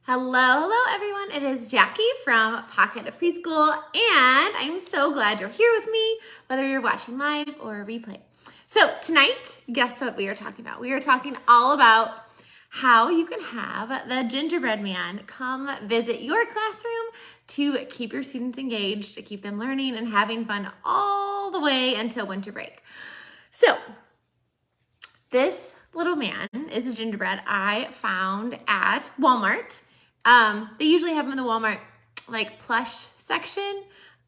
Hello everyone. It is Jackie from Pocket of Preschool, and I'm so glad you're here with me, whether you're watching live or a replay. So tonight, guess what we are talking about? We are talking all about how you can have the gingerbread man come visit your classroom to keep your students engaged, to keep them learning and having fun all the way until winter break. So this little man is a gingerbread I found at Walmart. They usually have them in the Walmart like plush section.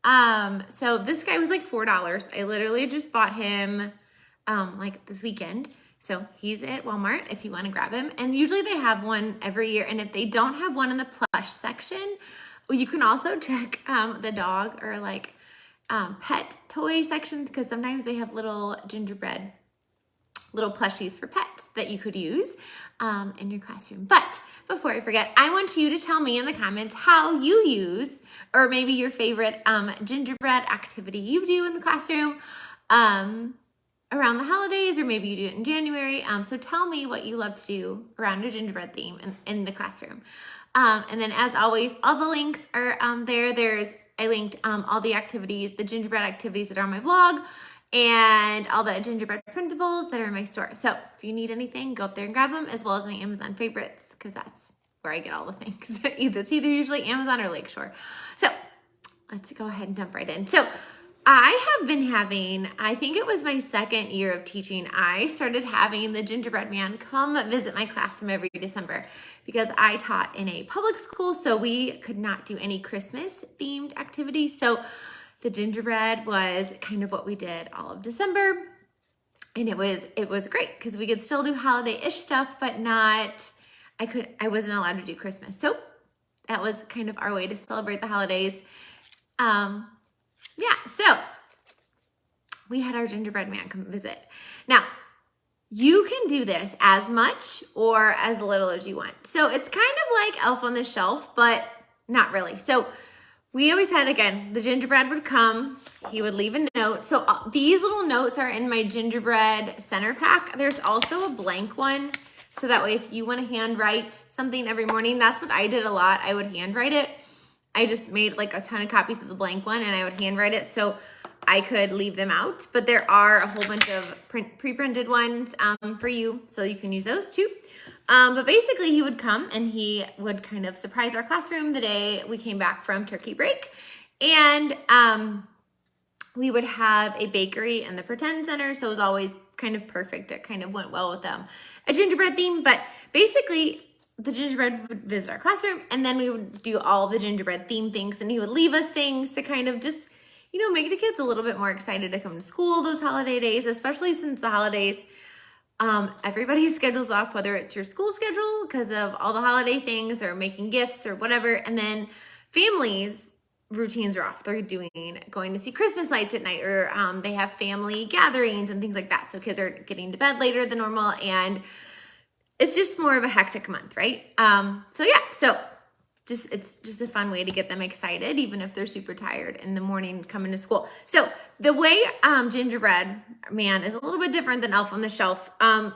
So this guy was like $4. I literally just bought him like this weekend. So he's at Walmart if you want to grab him. And usually they have one every year. And if they don't have one in the plush section, you can also check the dog or like pet toy sections, because sometimes they have little gingerbread, little plushies for pets that you could use in your classroom. But before I forget, I want you to tell me in the comments how you use, or maybe your favorite gingerbread activity you do in the classroom around the holidays, or maybe you do it in January. So tell me what you love to do around a gingerbread theme in the classroom. And then as always, all the links are there. I linked all the activities, the gingerbread activities that are on my blog, and all the gingerbread printables that are in my store. So if you need anything, go up there and grab them, as well as my Amazon favorites, because that's where I get all the things. It's either usually Amazon or Lakeshore. So let's go ahead and jump right in. So I have been having, I think it was my second year of teaching, I started having the gingerbread man come visit my classroom every December, because I taught in a public school, so we could not do any Christmas themed activities. So the gingerbread was kind of what we did all of December. And it was great because we could still do holiday-ish stuff, but not, I wasn't allowed to do Christmas. So that was kind of our way to celebrate the holidays. So we had our gingerbread man come visit. Now, you can do this as much or as little as you want. So it's kind of like Elf on the Shelf, but not really. So we always had, again, the gingerbread would come, he would leave a note. So these little notes are in my gingerbread center pack. There's also a blank one, so that way if you want to handwrite something every morning, that's what I did a lot. I would handwrite it. I just made like a ton of copies of the blank one, and I would handwrite it so I could leave them out. But there are a whole bunch of pre-printed ones for you, so you can use those too. But basically he would come and he would kind of surprise our classroom the day we came back from turkey break. And we would have a bakery in the pretend center. So it was always kind of perfect. It kind of went well with a gingerbread theme. But basically the gingerbread would visit our classroom, and then we would do all the gingerbread theme things, and he would leave us things to kind of just, make the kids a little bit more excited to come to school those holiday days, especially since the holidays, everybody's schedule's off, whether it's your school schedule because of all the holiday things or making gifts or whatever. And then families' routines are off. They're going to see Christmas lights at night, or they have family gatherings and things like that. So kids are getting to bed later than normal, and it's just more of a hectic month, right? It's just a fun way to get them excited, even if they're super tired in the morning coming to school. So the way gingerbread man is a little bit different than Elf on the Shelf I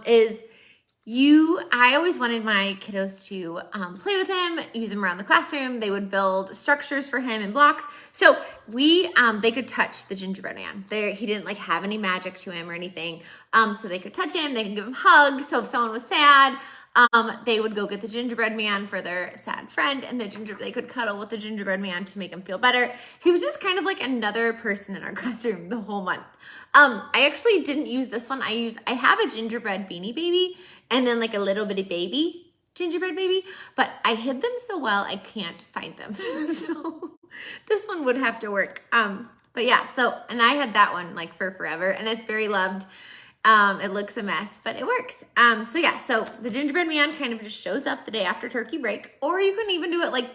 always wanted my kiddos to play with him, use him around the classroom. They would build structures for him in blocks. So they could touch the gingerbread man. He didn't like have any magic to him or anything. So they could touch him, they could give him hugs. So if someone was sad, they would go get the gingerbread man for their sad friend, and they could cuddle with the gingerbread man to make him feel better. He was just kind of like another person in our classroom the whole month. I actually didn't use this one. I have a gingerbread beanie baby, and then like a little bitty baby gingerbread baby, but I hid them so well I can't find them. So this one would have to work. But yeah, and I had that one like for forever, and it's very loved. It looks a mess, but it works. So the gingerbread man kind of just shows up the day after turkey break, or you can even do it like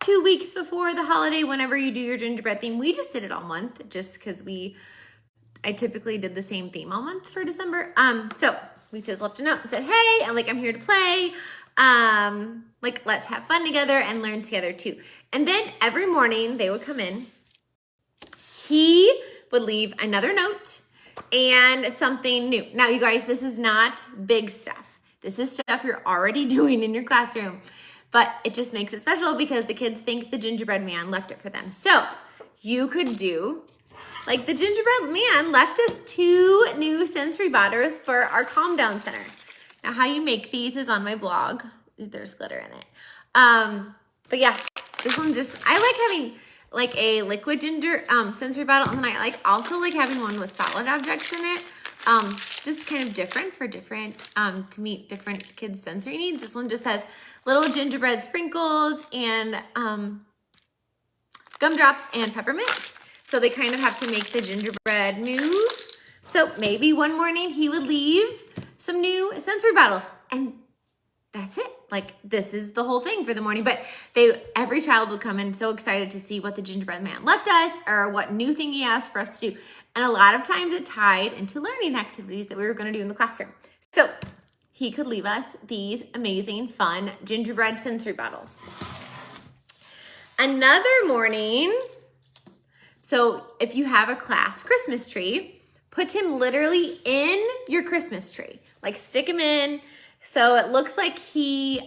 2 weeks before the holiday, whenever you do your gingerbread theme. We just did it all month just because I typically did the same theme all month for December. So we just left a note and said, hey, I'm here to play. Let's have fun together and learn together too. And then every morning they would come in. He would leave another note and something new. Now, you guys, this is not big stuff. This is stuff you're already doing in your classroom. but it just makes it special because the kids think the gingerbread man left it for them. So you could do, like the gingerbread man left us 2 new sensory bottles for our calm down center. Now how you make these is on my blog. There's glitter in it. But yeah, this one I like having like a liquid sensory bottle, and then I also like having one with solid objects in it. Just kind of different for different, to meet different kids' sensory needs. This one just has little gingerbread sprinkles and gumdrops and peppermint. So they kind of have to make the gingerbread move. So maybe one morning he would leave some new sensory bottles, and that's it. Like, this is the whole thing for the morning. But every child would come in so excited to see what the gingerbread man left us or what new thing he asked for us to do. And a lot of times it tied into learning activities that we were going to do in the classroom. So he could leave us these amazing, fun gingerbread sensory bottles. Another morning, so if you have a class Christmas tree, put him literally in your Christmas tree. Like, stick him in so it looks like he's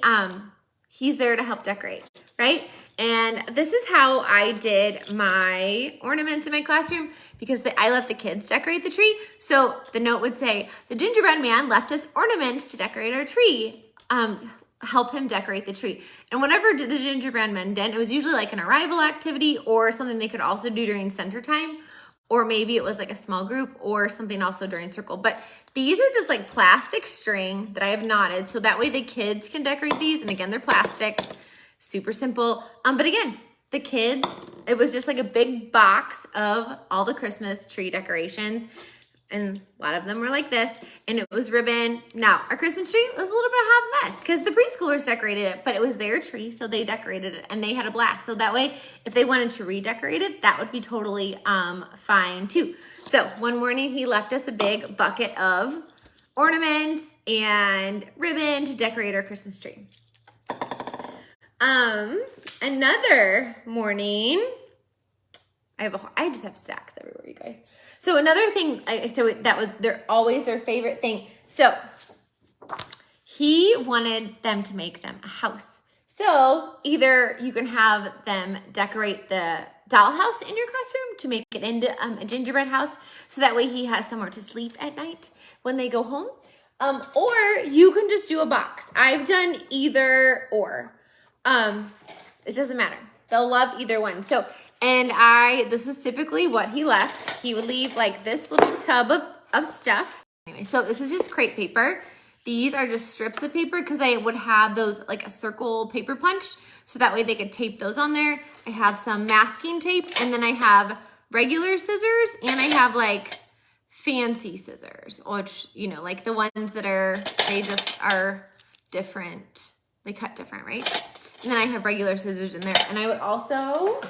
there to help decorate, right? And this is how I did my ornaments in my classroom, because I let the kids decorate the tree. So the note would say, the gingerbread man left us ornaments to decorate our tree. Help him decorate the tree. And whatever the gingerbread man did, it was usually like an arrival activity or something they could also do during center time. Or maybe it was like a small group or something also during circle. But these are just like plastic string that I have knotted, so that way the kids can decorate these. And again, they're plastic, super simple. But again, the kids, it was just like a big box of all the Christmas tree decorations. And a lot of them were like this, and it was ribbon. Now, our Christmas tree was a little bit of a hot mess because the preschoolers decorated it, but it was their tree, so they decorated it, and they had a blast. So that way, if they wanted to redecorate it, that would be totally fine too. So one morning, he left us a big bucket of ornaments and ribbon to decorate our Christmas tree. Another morning, I just have stacks everywhere, you guys. So another thing, that was always their favorite thing. So he wanted them to make them a house. So either you can have them decorate the dollhouse in your classroom to make it into a gingerbread house, so that way he has somewhere to sleep at night when they go home. Or you can just do a box. I've done either or. It doesn't matter. They'll love either one. So, and this is typically what he left. He would leave like this little tub of stuff. Anyway, so this is just crepe paper. These are just strips of paper because I would have those like a circle paper punch, so that way they could tape those on there. I have some masking tape, and then I have regular scissors, and I have like fancy scissors, which, you know, like the ones that they just are different. They cut different, right? And then I have regular scissors in there. And I would also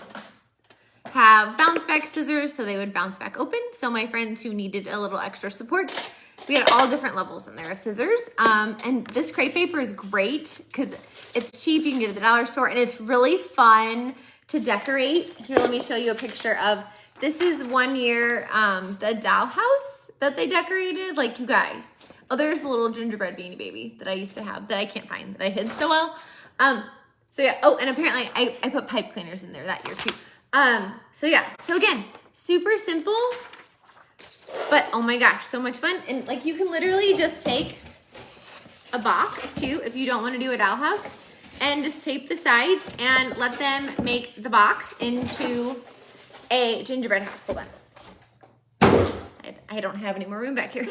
have bounce back scissors, so they would bounce back open. So my friends who needed a little extra support, we had all different levels in there of scissors. And this crepe paper is great because it's cheap. You can get it at the dollar store, and it's really fun to decorate. Here, let me show you a picture of, this is one year, the dollhouse that they decorated. Like, you guys, oh, there's a little gingerbread beanie baby that I used to have that I can't find, that I hid so well. So yeah, oh, and apparently I put pipe cleaners in there that year too. So yeah, so again, super simple, but oh my gosh, so much fun. And like, you can literally just take a box too, if you don't want to do a dollhouse, and just tape the sides and let them make the box into a gingerbread house. Hold on. I don't have any more room back here.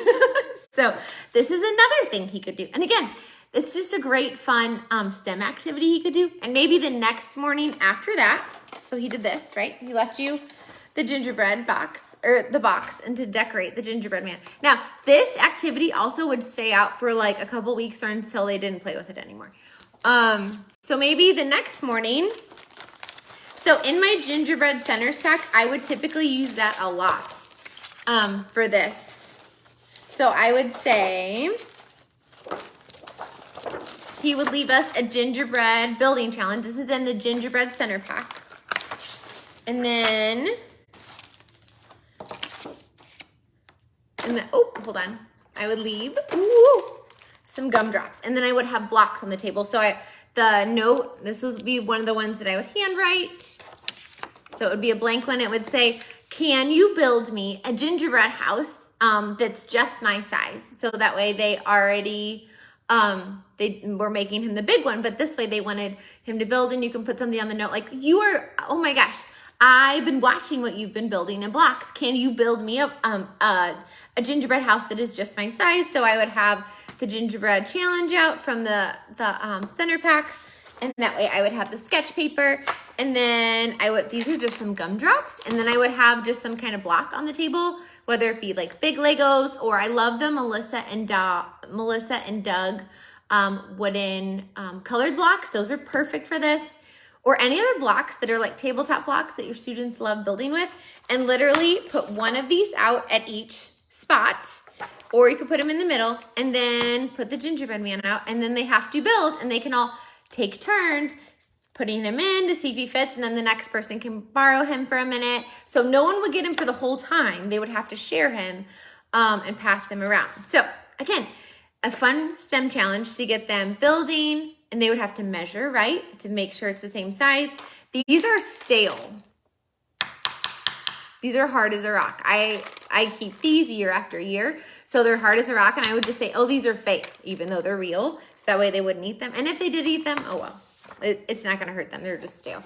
So this is another thing he could do. And again, it's just a great fun STEM activity he could do. And maybe the next morning after that, so he did this, right? He left you the gingerbread box, or the box, and to decorate the gingerbread man. Now, this activity also would stay out for like a couple weeks or until they didn't play with it anymore. So maybe the next morning, so in my gingerbread centers pack, I would typically use that a lot for this. So I would say he would leave us a gingerbread building challenge. This is in the gingerbread center pack. And then, oh, hold on. I would leave some gumdrops, and then I would have blocks on the table. So the note, this would be one of the ones that I would handwrite. So it would be a blank one. It would say, can you build me a gingerbread house that's just my size? So that way they already, they were making him the big one, but this way they wanted him to build, and you can put something on the note like, oh my gosh, I've been watching what you've been building in blocks. Can you build me a gingerbread house that is just my size? So I would have the gingerbread challenge out from the center pack, and that way I would have the sketch paper, and then these are just some gumdrops, and then I would have just some kind of block on the table, whether it be like big Legos, or I love the Melissa and Doug wooden colored blocks. Those are perfect for this. Or any other blocks that are like tabletop blocks that your students love building with, and literally put one of these out at each spot, or you could put them in the middle and then put the gingerbread man out, and then they have to build, and they can all take turns putting him in to see if he fits, and then the next person can borrow him for a minute. So no one would get him for the whole time. They would have to share him and pass him around. So again, a fun STEM challenge to get them building, and they would have to measure, right, to make sure it's the same size. These are stale. These are hard as a rock. I keep these year after year, so they're hard as a rock, and I would just say, oh, these are fake, even though they're real, so that way they wouldn't eat them. And if they did eat them, oh well, it's not gonna hurt them, they're just stale.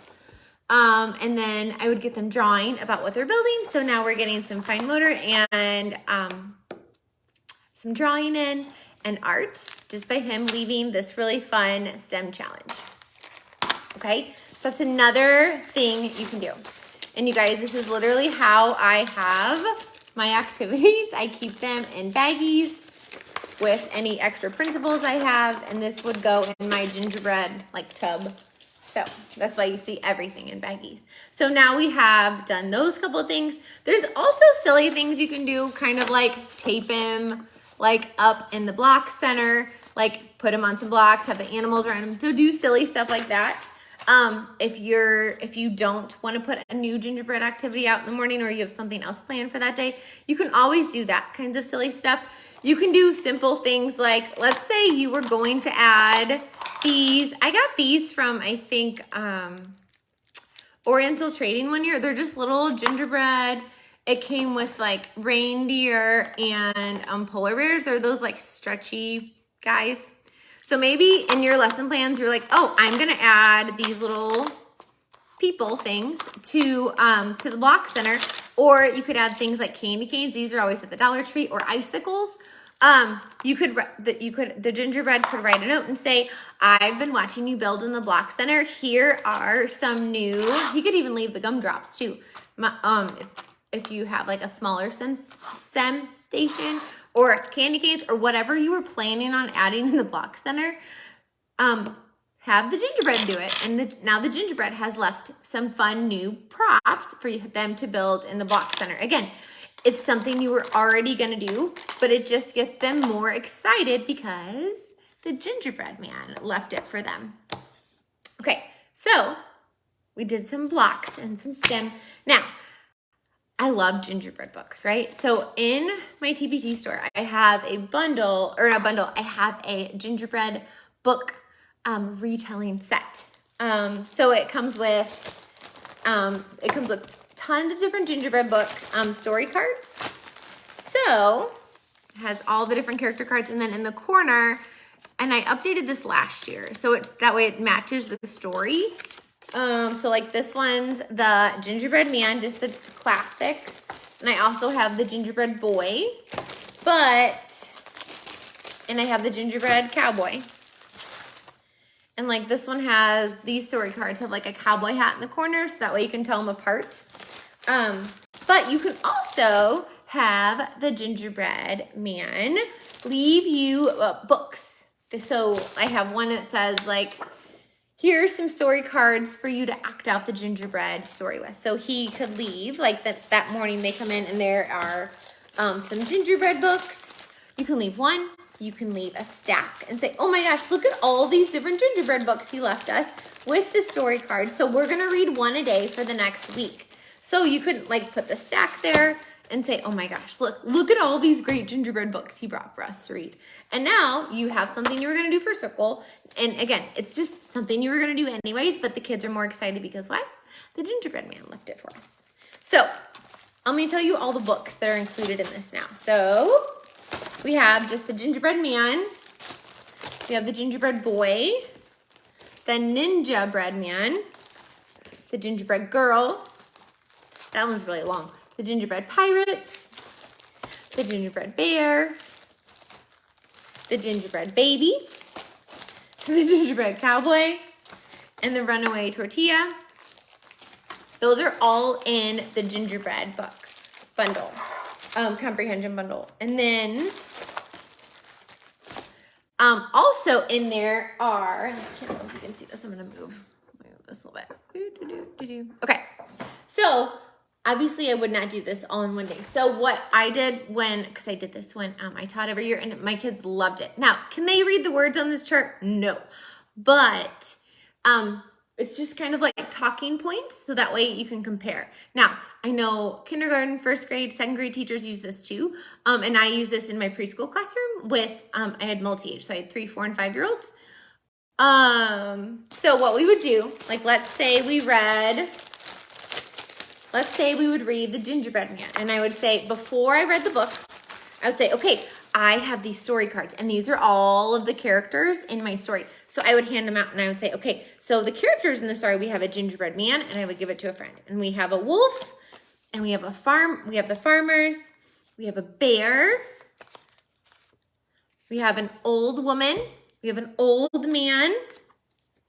And then I would get them drawing about what they're building, so now we're getting some fine motor and some drawing in, and art, just by him leaving this really fun STEM challenge. Okay, so that's another thing you can do. And you guys, this is literally how I have my activities. I keep them in baggies with any extra printables I have, and this would go in my gingerbread like tub. So that's why you see everything in baggies. So now we have done those couple of things. There's also silly things you can do, kind of like tape him like up in the block center, like put him on some blocks, have the animals around him. So do silly stuff like that. If you don't want to put a new gingerbread activity out in the morning, or you have something else planned for that day, you can always do that kinds of silly stuff. You can do simple things like, let's say you were going to add these. I got these from, I think, Oriental Trading one year. They're just little gingerbread. It came with like reindeer and polar bears. They're those like stretchy guys. So maybe in your lesson plans, you're like, oh, I'm gonna add these little people things to the block center. Or you could add things like candy canes. These are always at the Dollar Tree, or icicles. The gingerbread could write a note and say, I've been watching you build in the block center. Here are some new, you could even leave the gumdrops too. If you have like a smaller STEM station, or candy canes, or whatever you were planning on adding in the block center, have the gingerbread do it. And now the gingerbread has left some fun new props for them to build in the block center. Again, it's something you were already gonna do, but it just gets them more excited because the gingerbread man left it for them. Okay, so we did some blocks and some STEM. Now, I love gingerbread books, right? So in my TPT store, I have a bundle, or not a bundle, I have a gingerbread book retelling set. So it comes with tons of different gingerbread book story cards. So it has all the different character cards, and then in the corner, and I updated this last year, so it's that way it matches the story. So like this one's the gingerbread man, just a classic. And I also have the gingerbread boy, and I have the gingerbread cowboy. And like this one has, these story cards have like a cowboy hat in the corner, so that way you can tell them apart. But you can also have the gingerbread man leave you books. So I have one that says like, here's some story cards for you to act out the gingerbread story with. So he could leave, like that morning they come in and there are some gingerbread books. You can leave one, you can leave a stack and say, oh my gosh, look at all these different gingerbread books he left us with the story card. So we're gonna read one a day for the next week. So you could like put the stack there, and say, oh my gosh, look at all these great gingerbread books he brought for us to read. And now you have something you were going to do for Circle. And again, it's just something you were going to do anyways, but the kids are more excited because what? The gingerbread man left it for us. So let me tell you all the books that are included in this now. So we have just the gingerbread man. We have the gingerbread boy, the ninja bread man, the gingerbread girl. That one's really long. The gingerbread pirates, the gingerbread bear, the gingerbread baby, the gingerbread cowboy, and the runaway tortilla. Those are all in the gingerbread book bundle, comprehension bundle. And then also in there are, I can't know if you can see this, I'm gonna move this a little bit. Okay, so obviously I would not do this all in one day. So what I did because I did this when I taught every year and my kids loved it. Now, can they read the words on this chart? No, but it's just kind of like talking points, so that way you can compare. Now, I know kindergarten, first grade, second grade teachers use this too, and I use this in my preschool classroom with, I had multi-age, so I had 3, 4, and 5-year-olds. So what we would do, like let's say we would read the Gingerbread Man, and I would say, before I read the book, I would say, okay, I have these story cards, and these are all of the characters in my story. So I would hand them out, and I would say, okay, so the characters in the story, we have a gingerbread man, and I would give it to a friend. And we have a wolf, and we have the farmers, we have a bear, we have an old woman, we have an old man,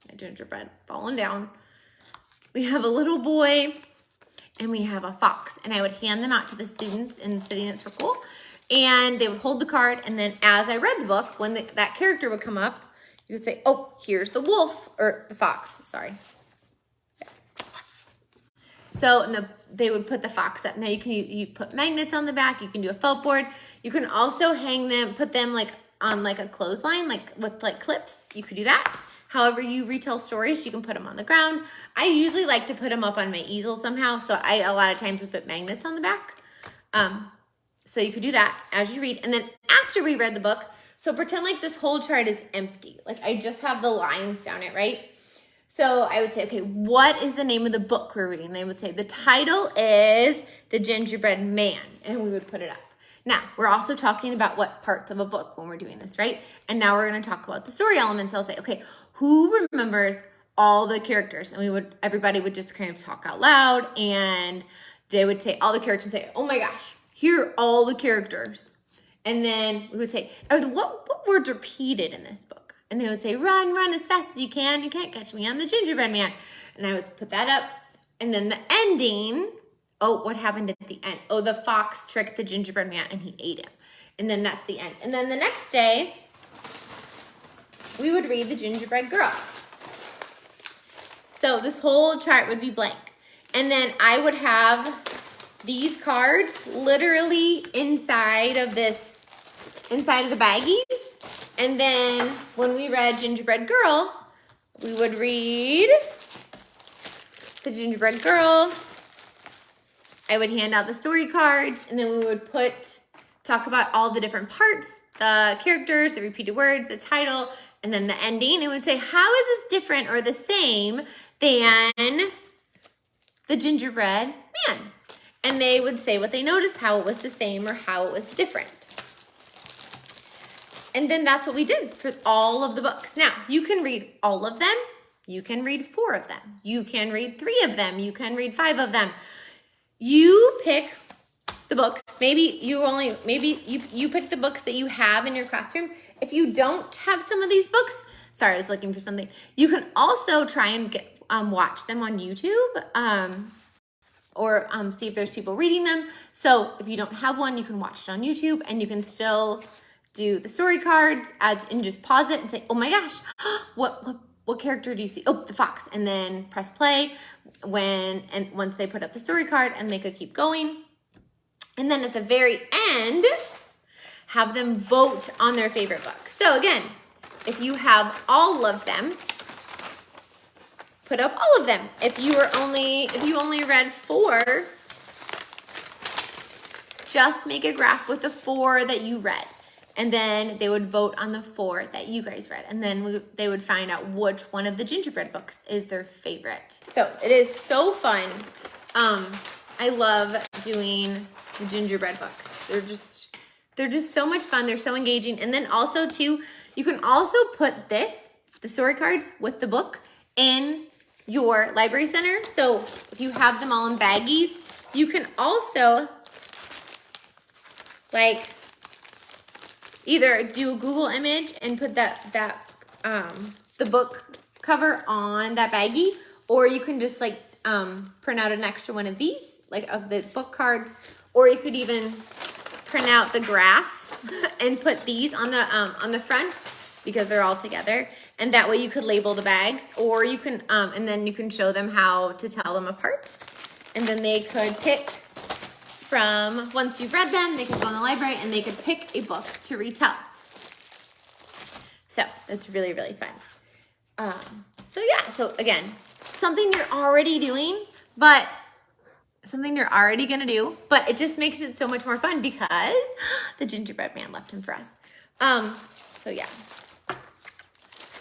my gingerbread falling down, we have a little boy, and we have a fox. And I would hand them out to the students sitting in a circle, and they would hold the card, and then as I read the book, when that character would come up, you would say, oh, here's the wolf, or the fox, sorry. Yeah. So, they would put the fox up. Now you put magnets on the back, you can do a felt board. You can also put them like on like a clothesline, like with like clips, you could do that. However you retell stories, you can put them on the ground. I usually like to put them up on my easel somehow, so I a lot of times would put magnets on the back. So you could do that as you read. And then after we read the book, so pretend like this whole chart is empty. Like I just have the lines down it, right? So I would say, okay, what is the name of the book we're reading? They would say, the title is The Gingerbread Man, and we would put it up. Now, we're also talking about what parts of a book when we're doing this, right? And now we're gonna talk about the story elements. I'll say, okay, who remembers all the characters? And everybody would just kind of talk out loud, and they would say all the characters, and say, oh my gosh, here are all the characters. And then we would say, what words are repeated in this book? And they would say, run as fast as you can't catch me, I'm the gingerbread man. And I would put that up. And then the ending, oh, what happened at the end? Oh, the fox tricked the gingerbread man and he ate him. And then that's the end. And then the next day, we would read the gingerbread girl. So this whole chart would be blank. And then I would have these cards literally inside of the baggies. And then when we read Gingerbread Girl, we would read the Gingerbread Girl. I would hand out the story cards, and then we would talk about all the different parts, the characters, the repeated words, the title, and then the ending. And we'd say, how is this different or the same than the Gingerbread Man? And they would say what they noticed, how it was the same or how it was different. And then that's what we did for all of the books. Now, you can read all of them. You can read 4 of them. You can read 3 of them. You can read 5 of them. You pick the books. Maybe you pick the books that you have in your classroom. If you don't have some of these books, sorry, I was looking for something. You can also try and watch them on YouTube, or see if there's people reading them. So if you don't have one, you can watch it on YouTube, and you can still do the story cards and just pause it and say, oh my gosh, what character do you see? Oh, the fox. And then press play once they put up the story card, and they could keep going. And then at the very end, have them vote on their favorite book. So again, if you have all of them, put up all of them. If you only read 4, just make a graph with the 4 that you read. And then they would vote on the 4 that you guys read. And then they would find out which one of the gingerbread books is their favorite. So it is so fun. I love doing the gingerbread books. They're just so much fun. They're so engaging. And then also too, you can also put the story cards with the book in your library center. So if you have them all in baggies, you can also like either do a Google image and put the book cover on that baggie, or you can just like print out an extra one of these, like of the book cards, or you could even print out the graph and put these on the front because they're all together, and that way you could label the bags, or you can and then you can show them how to tell them apart, and then they could pick from, once you've read them, they could go in the library and they could pick a book to retell. So that's really, really fun. So yeah, so again, something you're already doing, but something you're already gonna do, but it just makes it so much more fun because the gingerbread man left him for us. So yeah.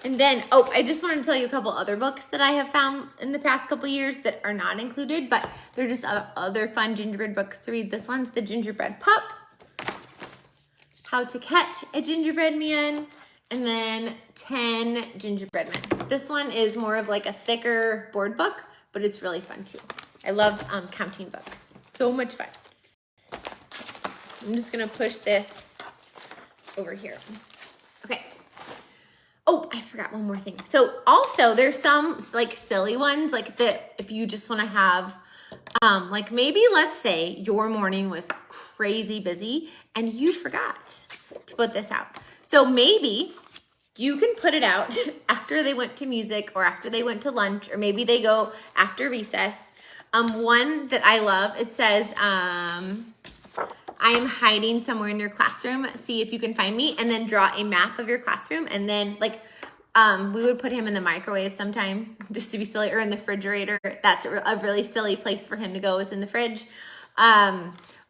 And then, oh, I just wanted to tell you a couple other books that I have found in the past couple years that are not included, but they're just other fun gingerbread books to read. This one's The Gingerbread Pup, How to Catch a Gingerbread Man, and then 10 Gingerbread Men. This one is more of like a thicker board book, but it's really fun too. I love counting books. So much fun. I'm just gonna push this over here. Okay. Oh, I forgot one more thing. So also there's some like silly ones like that if you just want to have, like maybe let's say your morning was crazy busy and you forgot to put this out. So maybe you can put it out after they went to music or after they went to lunch, or maybe they go after recess. One that I love, it says, I am hiding somewhere in your classroom. See if you can find me, and then draw a map of your classroom. And then like, we would put him in the microwave sometimes just to be silly, or in the refrigerator. That's a really silly place for him to go, is in the fridge.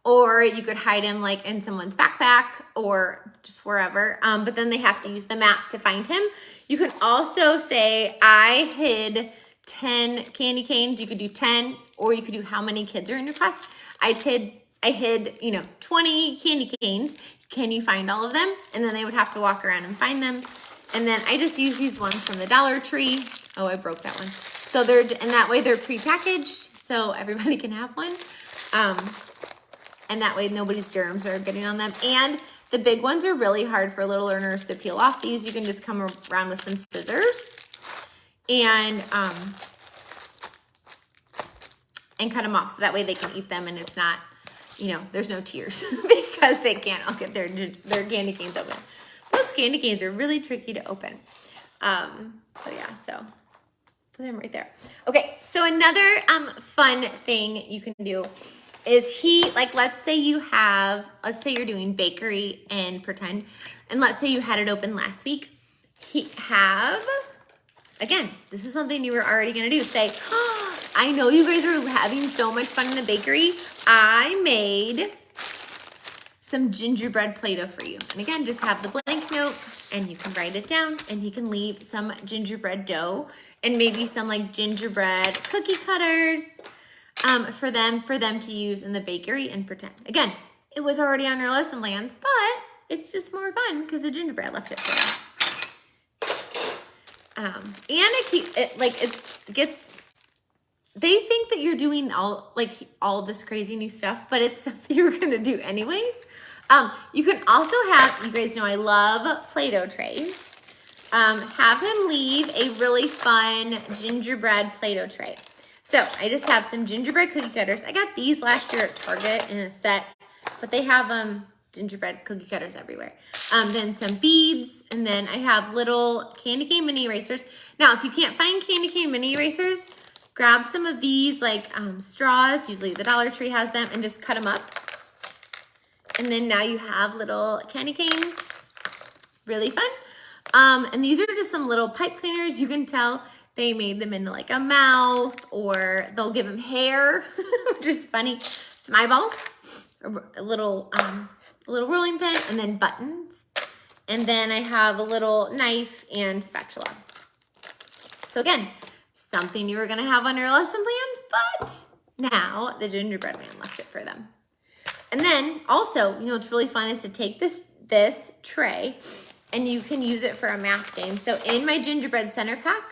Or you could hide him like in someone's backpack or just wherever. But then they have to use the map to find him. You can also say, I hid 10 candy canes. You could do 10, or you could do how many kids are in your class. I hid, 20 candy canes. Can you find all of them? And then they would have to walk around and find them. And then I just use these ones from the Dollar Tree. Oh, I broke that one. So and that way they're prepackaged, so everybody can have one. And that way nobody's germs are getting on them. And the big ones are really hard for little learners to peel off. These you can just come around with some scissors and cut them off, so that way they can eat them and it's not, there's no tears because they can't all get their candy canes open. Those candy canes are really tricky to open. So yeah, so put them right there. Okay, so another fun thing you can do is let's say you're doing bakery and pretend, and let's say you had it open last week. Again, this is something you were already gonna do. Say, oh, I know you guys are having so much fun in the bakery. I made some gingerbread Play-Doh for you. And again, just have the blank note and you can write it down, and he can leave some gingerbread dough and maybe some like gingerbread cookie cutters for them to use in the bakery and pretend. Again, it was already on your lesson plans, but it's just more fun because the gingerbread left it for you. They think that you're doing all this crazy new stuff, but it's stuff you were gonna do anyways. You can also have, you guys know I love Play-Doh trays. Have him leave a really fun gingerbread Play-Doh tray. So I just have some gingerbread cookie cutters. I got these last year at Target in a set, but they have gingerbread cookie cutters everywhere. Then some beads, and then I have little candy cane mini erasers. Now, if you can't find candy cane mini erasers, grab some of these straws. Usually the Dollar Tree has them, and just cut them up. And then now you have little candy canes. Really fun. And these are just some little pipe cleaners. You can tell they made them into like a mouth, or they'll give him hair, which is funny. Some eyeballs. a little rolling pin, and then buttons. And then I have a little knife and spatula. So again, something you were gonna have on your lesson plans, but now the gingerbread man left it for them. And then also, you know, what's really fun is to take this tray and you can use it for a math game. So in my gingerbread center pack,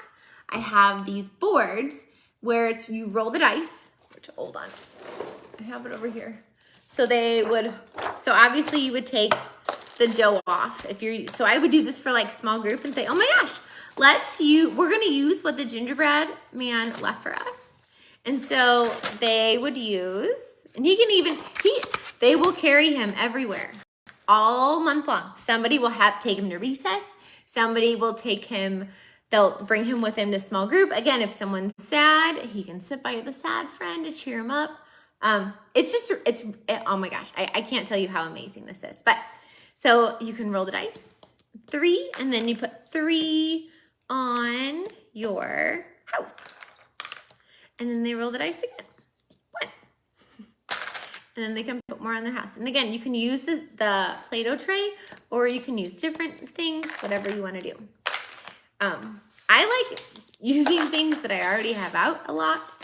I have these boards where you roll the dice, which, hold on, I have it over here. So obviously you would take the dough off. So I would do this for like small group and say, oh my gosh, we're gonna use what the gingerbread man left for us. And so they would use, and they will carry him everywhere all month long. Somebody will take him to recess. Somebody will they'll bring him with him to small group. Again, if someone's sad, he can sit by the sad friend to cheer him up. Oh my gosh, I can't tell you how amazing this is. But so you can roll the dice, 3, and then you put 3 on your house. And then they roll the dice again, 1. And then they can put more on their house. And again, you can use the Play-Doh tray, or you can use different things, whatever you want to do. I like using things that I already have out a lot,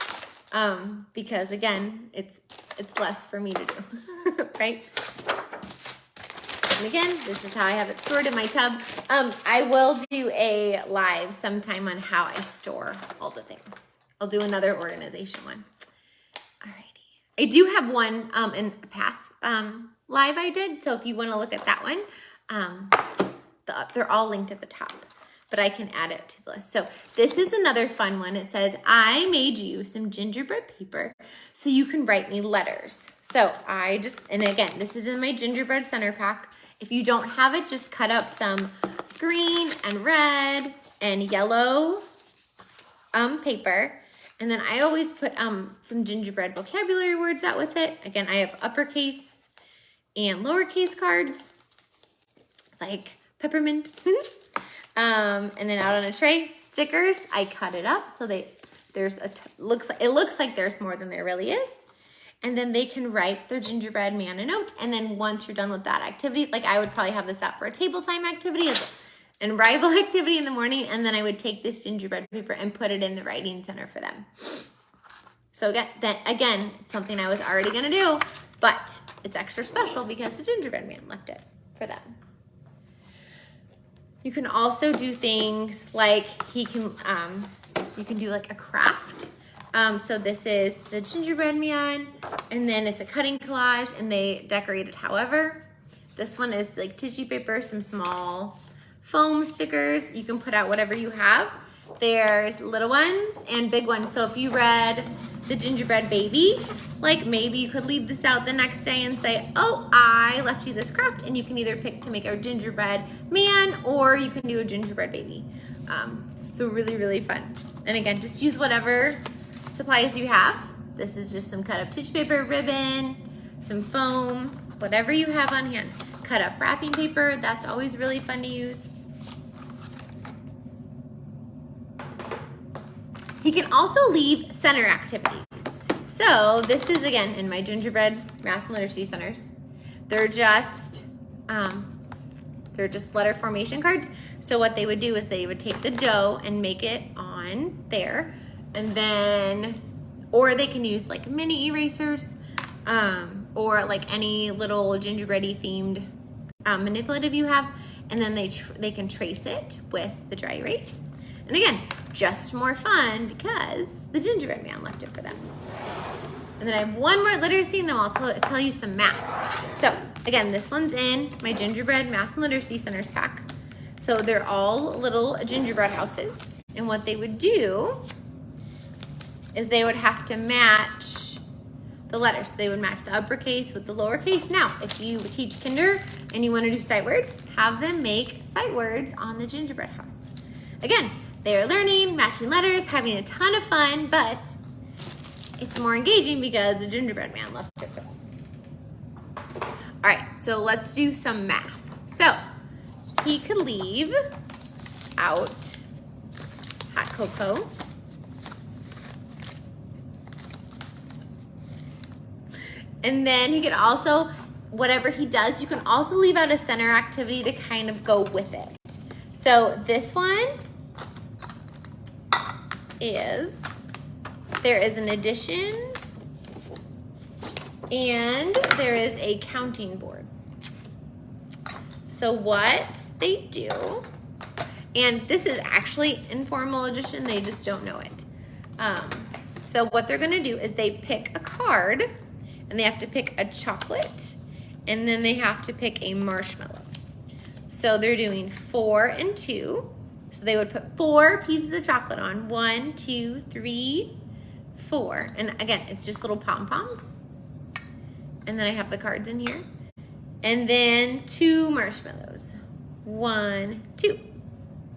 because again, it's less for me to do, right? And again, this is how I have it stored in my tub. I will do a live sometime on how I store all the things. I'll do another organization one. Alrighty. I do have one in a past live I did, so if you want to look at that one, they're all linked at the top, but I can add it to the list. So this is another fun one. It says, I made you some gingerbread paper so you can write me letters. So and again, this is in my gingerbread center pack. If you don't have it, just cut up some green and red and yellow paper. And then I always put some gingerbread vocabulary words out with it. Again, I have uppercase and lowercase cards, like peppermint. And then out on a tray, stickers. I cut it up so it looks like there's more than there really is. And then they can write their gingerbread man a note. And then once you're done with that activity, like I would probably have this out for a table time activity and rival activity in the morning. And then I would take this gingerbread paper and put it in the writing center for them. So again, it's something I was already gonna do, but it's extra special because the gingerbread man left it for them. You can also do things like you can do like a craft. So this is the gingerbread man, and then it's a cutting collage, and they decorate it however. This one is like tissue paper, some small foam stickers. You can put out whatever you have. There's little ones and big ones. So if you read the gingerbread baby, like maybe you could leave this out the next day and say, oh, I left you this craft, and you can either pick to make a gingerbread man or you can do a gingerbread baby. So really, really fun. And again, just use whatever supplies you have. This is just some cut up tissue paper, ribbon, some foam, whatever you have on hand. Cut up wrapping paper, that's always really fun to use. He can also leave center activities. So this is again in my gingerbread math and literacy centers. They're just letter formation cards. So what they would do is they would take the dough and make it on there, and then, or they can use like mini erasers, or like any little gingerbread-y themed manipulative you have, and then they can trace it with the dry erase. And again, just more fun because the gingerbread man left it for them. And then I have one more literacy, and then I'll also tell you some math. So again, this one's in my gingerbread math and literacy centers pack. So they're all little gingerbread houses. And what they would do is they would have to match the letters. So they would match the uppercase with the lowercase. Now, if you teach kinder and you want to do sight words, have them make sight words on the gingerbread house. Again, they are learning, matching letters, having a ton of fun, but it's more engaging because the gingerbread man left it for them. All right, so let's do some math. So he could leave out hot cocoa, And then he can also, whatever he does, you can also leave out a center activity to kind of go with it. So this one is, there is an addition and there is a counting board. So what they do, and this is actually informal addition, they just don't know it. So what they're gonna do is they pick a card and they have to pick a chocolate and then they have to pick a marshmallow. So they're doing 4 and 2. So they would put 4 pieces of chocolate on. 1, 2, 3, 4. And again, it's just little pom-poms. And then I have the cards in here. And then 2 marshmallows. 1, 2.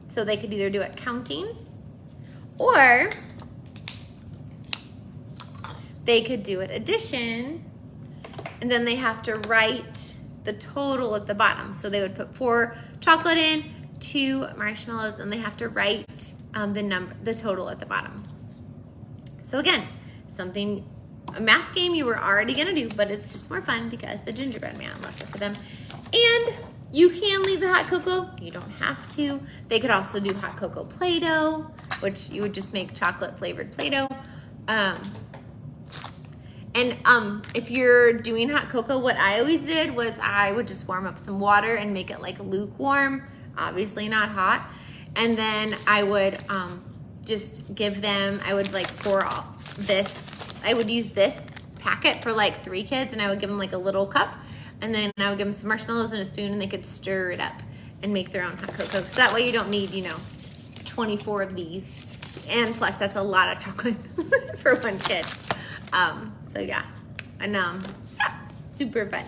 So they could either do it counting or they could do it addition, and then they have to write the total at the bottom. So they would put 4 chocolate in, 2 marshmallows, and they have to write the total at the bottom. So again, a math game you were already gonna do, but it's just more fun because the gingerbread man left it for them. And you can leave the hot cocoa, you don't have to. They could also do hot cocoa Play-Doh, which you would just make chocolate flavored Play-Doh. If you're doing hot cocoa, what I always did was I would just warm up some water and make it like lukewarm, obviously not hot. And then I would just give them, I would like pour all this, I would use this packet for like 3 kids and I would give them like a little cup and then I would give them some marshmallows and a spoon and they could stir it up and make their own hot cocoa. So that way you don't need, 24 of these. And plus that's a lot of chocolate for one kid. So yeah, and super fun.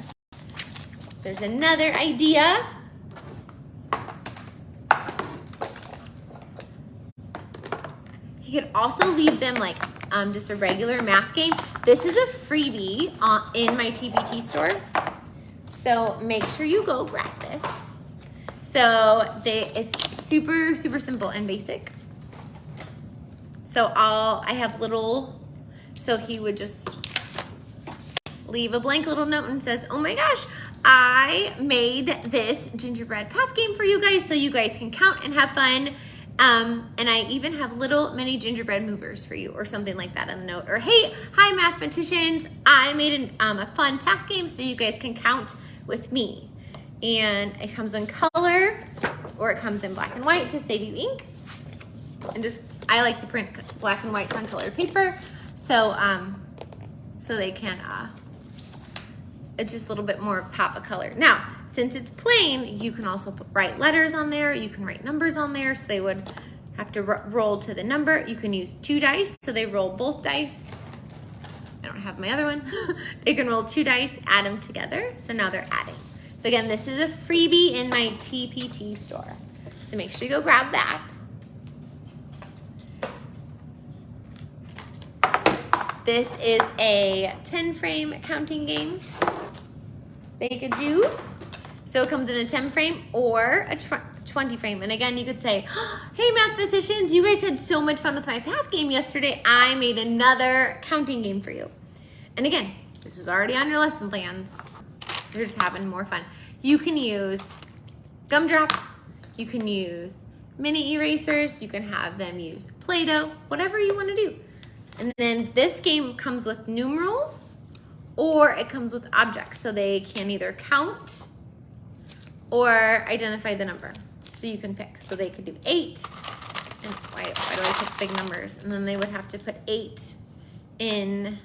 There's another idea. You could also leave them like just a regular math game. This is a freebie in my TPT store. So make sure you go grab this. So it's super, super simple and basic. So I have little, so he would just leave a blank little note and says, oh my gosh, I made this gingerbread path game for you guys so you guys can count and have fun. And I even have little mini gingerbread movers for you or something like that on the note. Or hey, hi mathematicians, I made a fun path game so you guys can count with me. And it comes in color or it comes in black and white to save you ink. And I like to print black and whites on colored paper. So they can, it's just a little bit more pop of color. Now, since it's plain, you can also write letters on there. You can write numbers on there. So they would have to roll to the number. You can use 2 dice. So they roll both dice. I don't have my other one. They can roll 2 dice, add them together. So now they're adding. So again, this is a freebie in my TPT store. So make sure you go grab that. This is a 10 frame counting game they could do. So it comes in a 10 frame or a 20 frame. And again, you could say, hey mathematicians, you guys had so much fun with my path game yesterday. I made another counting game for you. And again, this was already on your lesson plans. You're just having more fun. You can use gumdrops. You can use mini erasers. You can have them use Play-Doh, whatever you want to do. And then this game comes with numerals or it comes with objects. So they can either count or identify the number. So you can pick. So they could do 8. And why do I pick big numbers? And then they would have to put 8 in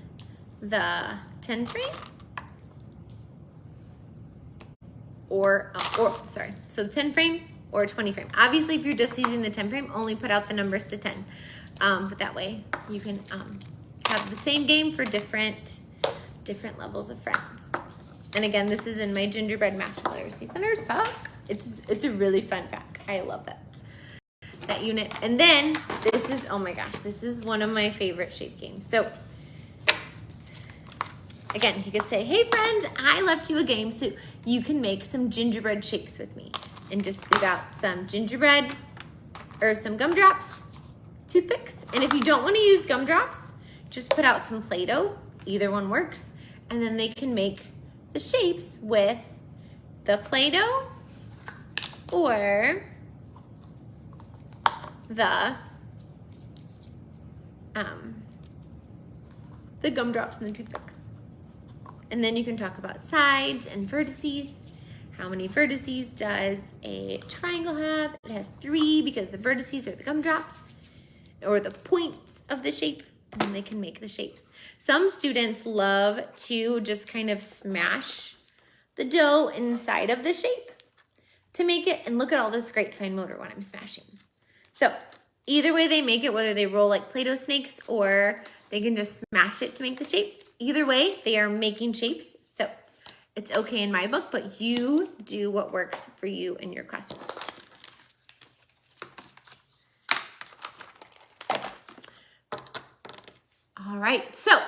the 10 frame. So 10 frame or 20 frame. Obviously, if you're just using the 10 frame, only put out the numbers to 10. But that way you can have the same game for different levels of friends. And again, this is in my Gingerbread Math Literacy Centers pack. It's a really fun pack. I love that unit. And then this is, oh my gosh, this is one of my favorite shape games. So again, he could say, hey friends, I left you a game so you can make some gingerbread shapes with me. And just leave out some gingerbread or some gumdrops, toothpicks. And if you don't want to use gumdrops, just put out some Play-Doh. Either one works. and then they can make the shapes with the Play-Doh or the gumdrops and the toothpicks. And then you can talk about sides and vertices. How many vertices does a triangle have? It has 3 because the vertices are the gumdrops or the points of the shape, and then they can make the shapes. Some students love to just kind of smash the dough inside of the shape to make it, and look at all this great fine motor when I'm smashing. So either way they make it, whether they roll like Play-Doh snakes or they can just smash it to make the shape, either way they are making shapes. So it's okay in my book, but you do what works for you in your classroom. All right, so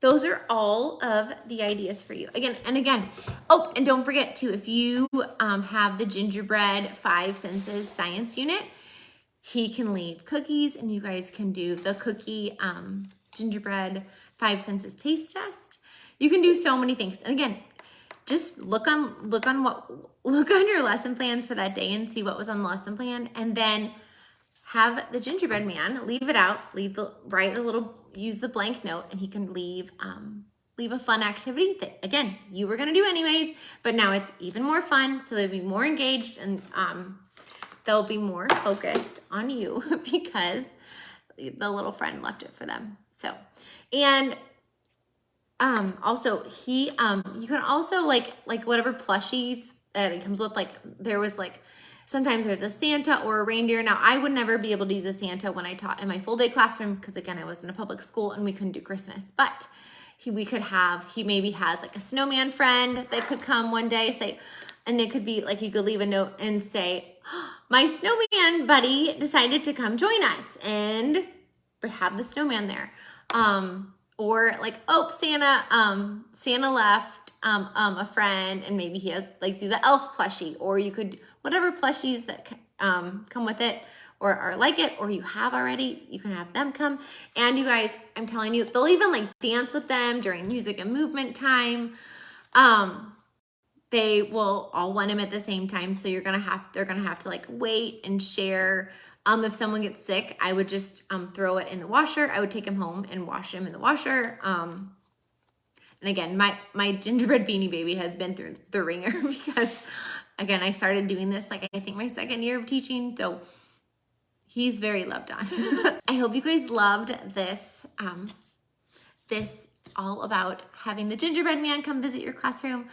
those are all of the ideas for you. Again and again. Oh, and don't forget too, if you have the Gingerbread 5 Senses Science Unit, he can leave cookies and you guys can do the cookie Gingerbread 5 Senses taste test. You can do so many things. And again, just look on your lesson plans for that day and see what was on the lesson plan, and then have the gingerbread man leave it out, use the blank note, and he can leave a fun activity that, again, you were gonna do anyways, but now it's even more fun, so they'll be more engaged and they'll be more focused on you because the little friend left it for them. So, and also you can also like whatever plushies that it comes with, like there was like, sometimes there's a Santa or a reindeer. Now I would never be able to use a Santa when I taught in my full day classroom, because again, I was in a public school and we couldn't do Christmas, but he maybe has like a snowman friend that could come one day, and it could be like, you could leave a note and say, my snowman buddy decided to come join us, and have the snowman there. Or like, oh, Santa left a friend, and maybe he had like do the elf plushie, or you could, whatever plushies that come with it or are like it, or you have already, you can have them come. And you guys, I'm telling you, they'll even like dance with them during music and movement time. They will all want him at the same time, so they're gonna have to like wait and share. If someone gets sick, I would just throw it in the washer. I would take him home and wash him in the washer. And again, my gingerbread beanie baby has been through the ringer because, again, I started doing this like I think my 2nd year of teaching, so he's very loved on. I hope you guys loved this. This all about having the gingerbread man come visit your classroom,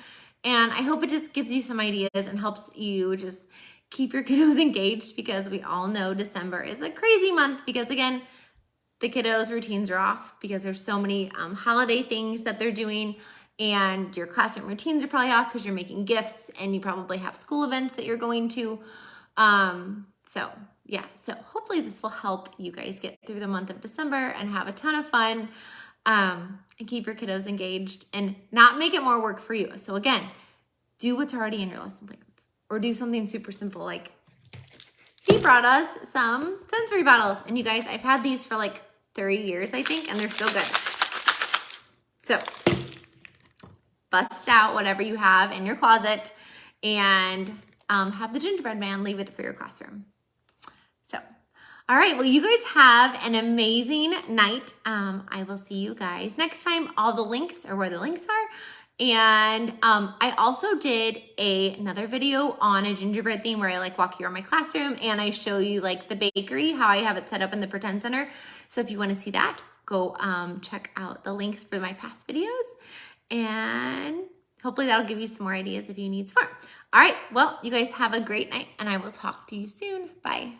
and I hope it just gives you some ideas and helps you just keep your kiddos engaged, because we all know December is a crazy month because, again, the kiddos' routines are off because there's so many holiday things that they're doing, and your classroom routines are probably off because you're making gifts and you probably have school events that you're going to. So hopefully this will help you guys get through the month of December and have a ton of fun, and keep your kiddos engaged and not make it more work for you. So again, do what's already in your lesson plans. Or do something super simple, like he brought us some sensory bottles. And you guys, I've had these for like 30 years, I think, and they're still good. So bust out whatever you have in your closet and have the gingerbread man leave it for your classroom. So, all right, well, you guys have an amazing night. I will see you guys next time. All the links are where the links are. And I also did another video on a gingerbread theme where I like walk you around my classroom and I show you like the bakery, how I have it set up in the pretend center. So if you want to see that, go check out the links for my past videos, and hopefully that'll give you some more ideas if you need some more. All right, well, you guys have a great night and I will talk to you soon. Bye.